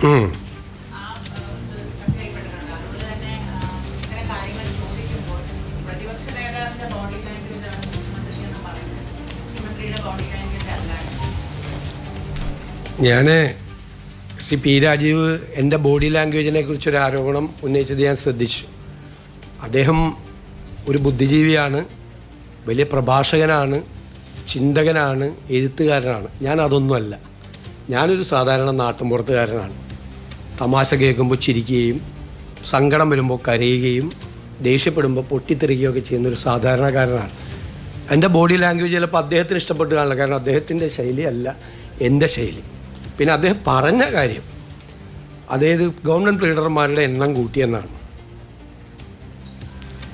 ഞാൻ ശ്രീ പി രാജീവ് എൻ്റെ ബോഡി ലാംഗ്വേജിനെ കുറിച്ചൊരു ആരോപണം ഉന്നയിച്ചത് ഞാൻ ശ്രദ്ധിച്ചു. അദ്ദേഹം ഒരു ബുദ്ധിജീവിയാണ്, വലിയ പ്രഭാഷകനാണ്, ചിന്തകനാണ്, എഴുത്തുകാരനാണ്. ഞാൻ അതൊന്നുമല്ല. ഞാനൊരു സാധാരണ നാട്ടുമ്പുറത്തുകാരനാണ്. തമാശ കേൾക്കുമ്പോൾ ചിരിക്കുകയും സങ്കടം വരുമ്പോൾ കരയുകയും ദേഷ്യപ്പെടുമ്പോൾ പൊട്ടിത്തെറിക്കുകയൊക്കെ ചെയ്യുന്നൊരു സാധാരണക്കാരനാണ്. എൻ്റെ ബോഡി ലാംഗ്വേജ് ചിലപ്പോൾ അദ്ദേഹത്തിന് ഇഷ്ടപ്പെട്ട് കാണില്ല, കാരണം അദ്ദേഹത്തിൻ്റെ ശൈലിയല്ല എൻ്റെ ശൈലി. പിന്നെ അദ്ദേഹം പറഞ്ഞ കാര്യം, അതായത് ഗവൺമെൻറ് ലീഡർമാരുടെ എണ്ണം കൂട്ടിയെന്നാണ്.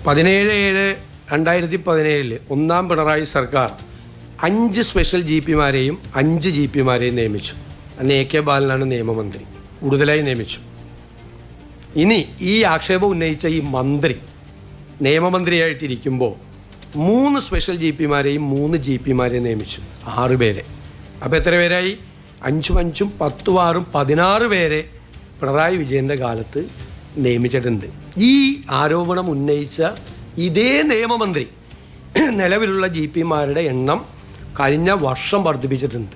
17/7/2017 ഒന്നാം പിണറായി സർക്കാർ 5 സ്പെഷ്യൽ ജി പിമാരെയും 5 ജി പിമാരെയും നിയമിച്ചു. അന്ന് AK ബാലനാണ് നിയമമന്ത്രി, കൂടുതലായി നിയമിച്ചു. ഇനി ഈ ആക്ഷേപം ഉന്നയിച്ച ഈ മന്ത്രി നിയമമന്ത്രിയായിട്ടിരിക്കുമ്പോൾ 3 സ്പെഷ്യൽ ജി പിമാരെയും 3 ജി പിമാരെയും നിയമിച്ചു. 6 പേരെ. അപ്പോൾ എത്ര പേരായി? 5 5 10 6 16 പേരെ പിണറായി വിജയൻ്റെ കാലത്ത് നിയമിച്ചിട്ടുണ്ട്. ഈ ആരോപണം ഉന്നയിച്ച ഇതേ നിയമമന്ത്രി നിലവിലുള്ള ജി പിമാരുടെ എണ്ണം കഴിഞ്ഞ വർഷം വർദ്ധിപ്പിച്ചിട്ടുണ്ട്.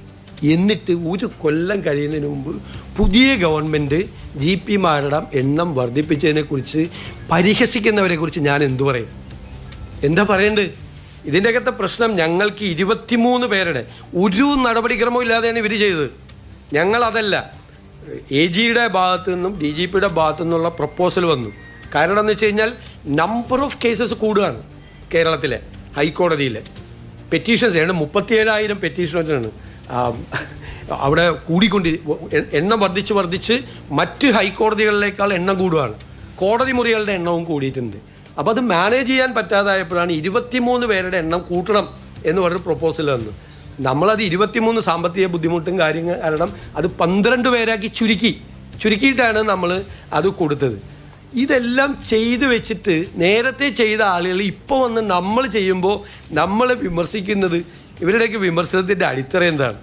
എന്നിട്ട് ഒരു കൊല്ലം കഴിയുന്നതിന് മുമ്പ് പുതിയ ഗവൺമെൻറ് ജി പിമാരുടെ എണ്ണം വർദ്ധിപ്പിച്ചതിനെക്കുറിച്ച് പരിഹസിക്കുന്നവരെക്കുറിച്ച് ഞാൻ എന്തു പറയും? എന്താ പറയേണ്ടത്? ഇതിൻ്റെ അകത്തെ പ്രശ്നം, ഞങ്ങൾക്ക് 23 പേരുടെ ഒരു നടപടിക്രമവും ഇല്ലാതെയാണ് ഇവർ ചെയ്തത്. ഞങ്ങളതല്ല, AGയുടെ ഭാഗത്തു നിന്നും DGPയുടെ ഭാഗത്തു നിന്നുള്ള പ്രപ്പോസൽ വന്നു. കാരണം എന്ന് വെച്ച് കഴിഞ്ഞാൽ നമ്പർ ഓഫ് കേസസ് കൂടുകയാണ്. കേരളത്തിലെ ഹൈക്കോടതിയിലെ പെറ്റീഷൻസ് 37,000 പെറ്റീഷൻസാണ് അവിടെ എണ്ണം വർദ്ധിച്ച് മറ്റ് ഹൈക്കോടതികളിലേക്കാൾ എണ്ണം കൂടുകയാണ്. കോടതി മുറികളുടെ എണ്ണവും കൂടിയിട്ടുണ്ട്. അപ്പോൾ അത് മാനേജ് ചെയ്യാൻ പറ്റാതായപ്പോഴാണ് 23 പേരുടെ എണ്ണം കൂട്ടണം എന്ന് പറഞ്ഞ പ്രപ്പോസൽ വന്നു. നമ്മളത് 23 സാമ്പത്തിക ബുദ്ധിമുട്ടും കാര്യങ്ങൾ കാരണം അത് 12 പേരാക്കി ചുരുക്കിയിട്ടാണ് നമ്മൾ അത് കൊടുത്തത്. ഇതെല്ലാം ചെയ്തു വെച്ചിട്ട് നേരത്തെ ചെയ്ത ആളുകൾ ഇപ്പോൾ വന്ന് നമ്മൾ ചെയ്യുമ്പോൾ നമ്മൾ വിമർശിക്കുന്നത്, ഇവരുടെയൊക്കെ വിമർശനത്തിൻ്റെ അടിത്തറ എന്താണ്?